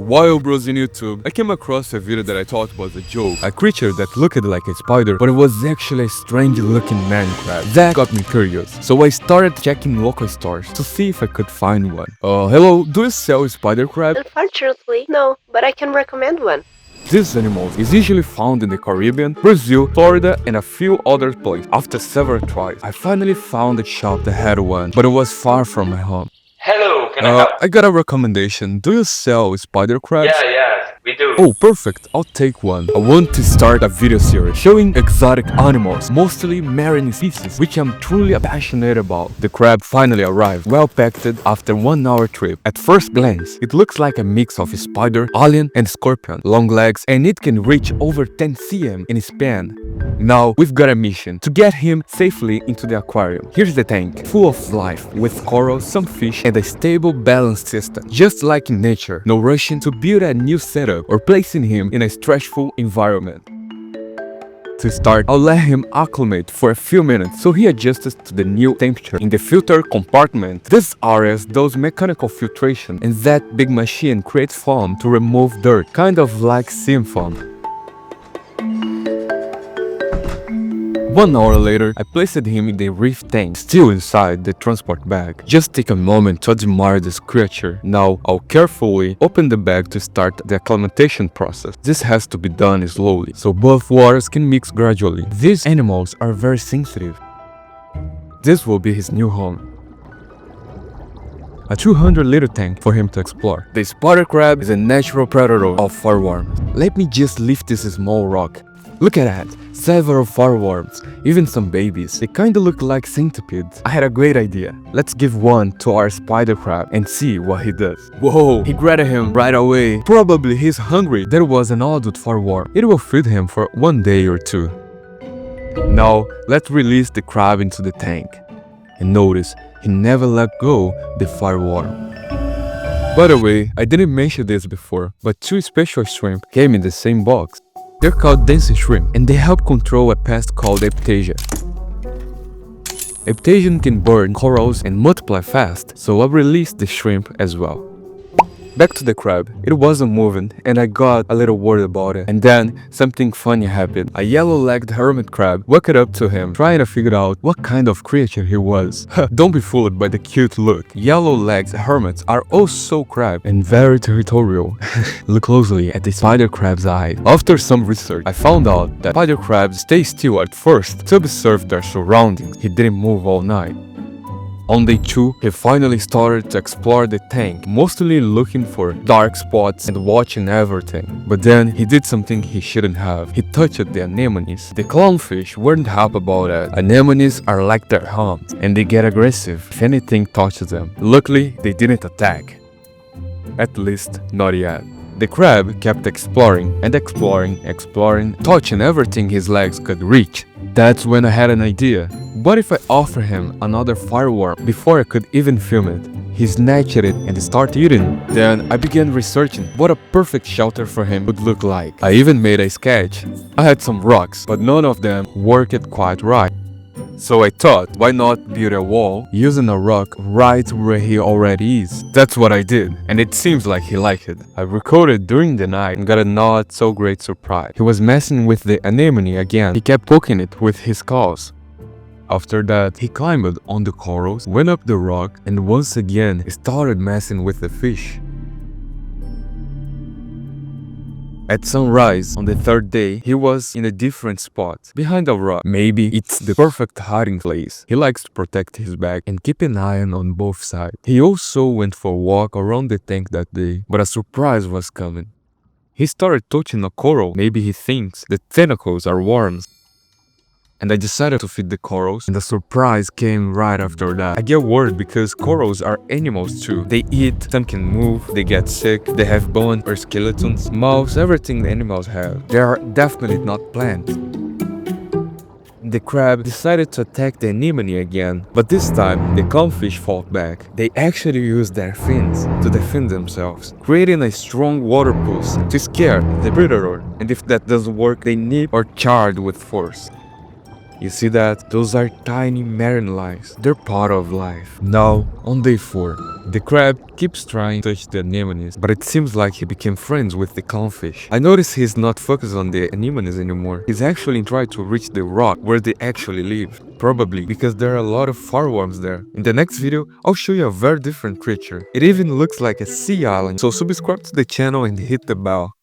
while browsing YouTube, I came across a video that I thought was a joke. A creature that looked like a spider, but it was actually a strange looking man crab. That got me curious, so I started checking local stores to see if I could find one. Hello, do you sell spider crab? Unfortunately, no, but I can recommend one. This animal is usually found in the Caribbean, Brazil, Florida, and a few other places. After several tries, I finally found a shop that had one, but it was far from my home. Hello, can I help? I got a recommendation. Do you sell spider crabs? Yeah, we do. Oh, perfect. I'll take one. I want to start a video series showing exotic animals, mostly marine species, which I'm truly passionate about. The crab finally arrived, well packed after 1 hour trip. At first glance, it looks like a mix of spider, alien, and scorpion. Long legs, and it can reach over 10 cm in span. Now, we've got a mission to get him safely into the aquarium. Here's the tank, full of life, with corals, some fish, and a stable balanced system. Just like in nature, no rushing to build a new setup or placing him in a stressful environment. To start, I'll let him acclimate for a few minutes so he adjusts to the new temperature. In the filter compartment, this area does mechanical filtration, and that big machine creates foam to remove dirt, kind of like steam foam. 1 hour later, I placed him in the reef tank, still inside the transport bag. Just take a moment to admire this creature. Now, I'll carefully open the bag to start the acclimatation process. This has to be done slowly, so both waters can mix gradually. These animals are very sensitive. This will be his new home. A 200-liter tank for him to explore. The spider crab is a natural predator of fireworms. Let me just lift this small rock. Look at that, several fireworms, even some babies. They kinda look like centipedes. I had a great idea. Let's give one to our spider crab and see what he does. Whoa, he grabbed him right away. Probably he's hungry. There was an adult fireworm. It will feed him for 1 day or 2. Now, let's release the crab into the tank. And notice, he never let go the fireworm. By the way, I didn't mention this before, but 2 special shrimp came in the same box. They're called dancing shrimp, and they help control a pest called epitasia. Epitasia can burn corals and multiply fast, so I released the shrimp as well. Back to the crab. It wasn't moving, and I got a little worried about it. And then, something funny happened. A yellow-legged hermit crab walked up to him, trying to figure out what kind of creature he was. Don't be fooled by the cute look. Yellow-legged hermits are also crab, and very territorial. Look closely at the spider crab's eye. After some research, I found out that spider crabs stay still at first to observe their surroundings. He didn't move all night. On day 2, he finally started to explore the tank, mostly looking for dark spots and watching everything. But then, he did something he shouldn't have. He touched the anemones. The clownfish weren't happy about it. Anemones are like their homes, and they get aggressive if anything touches them. Luckily, they didn't attack. At least, not yet. The crab kept exploring and exploring, touching everything his legs could reach. That's when I had an idea. What if I offer him another fireworm before I could even film it? He snatched it and started eating. Then I began researching what a perfect shelter for him would look like. I even made a sketch. I had some rocks, but none of them worked quite right. So I thought, why not build a wall using a rock right where he already is? That's what I did, and it seems like he liked it. I recorded during the night and got a not so great surprise. He was messing with the anemone again. He kept poking it with his claws. After that, he climbed on the corals, went up the rock, and once again started messing with the fish. At sunrise, on the 3rd day, he was in a different spot, behind a rock. Maybe it's the perfect hiding place. He likes to protect his back and keep an eye on both sides. He also went for a walk around the tank that day, but a surprise was coming. He started touching a coral. Maybe he thinks the tentacles are worms. And I decided to feed the corals, and the surprise came right after that. I get worried because corals are animals too. They eat, some can move, they get sick, they have bones or skeletons, mouths, everything the animals have. They are definitely not plants. The crab decided to attack the anemone again, but this time the clownfish fought back. They actually used their fins to defend themselves, creating a strong water pulse to scare the predator, and if that doesn't work, they nip or charge with force. You see that? Those are tiny marine lives. They're part of life. Now, on day 4, the crab keeps trying to touch the anemones, but it seems like he became friends with the clownfish. I notice he's not focused on the anemones anymore. He's actually trying to reach the rock where they actually live. Probably because there are a lot of fireworms there. In the next video, I'll show you a very different creature. It even looks like a sea island, so subscribe to the channel and hit the bell.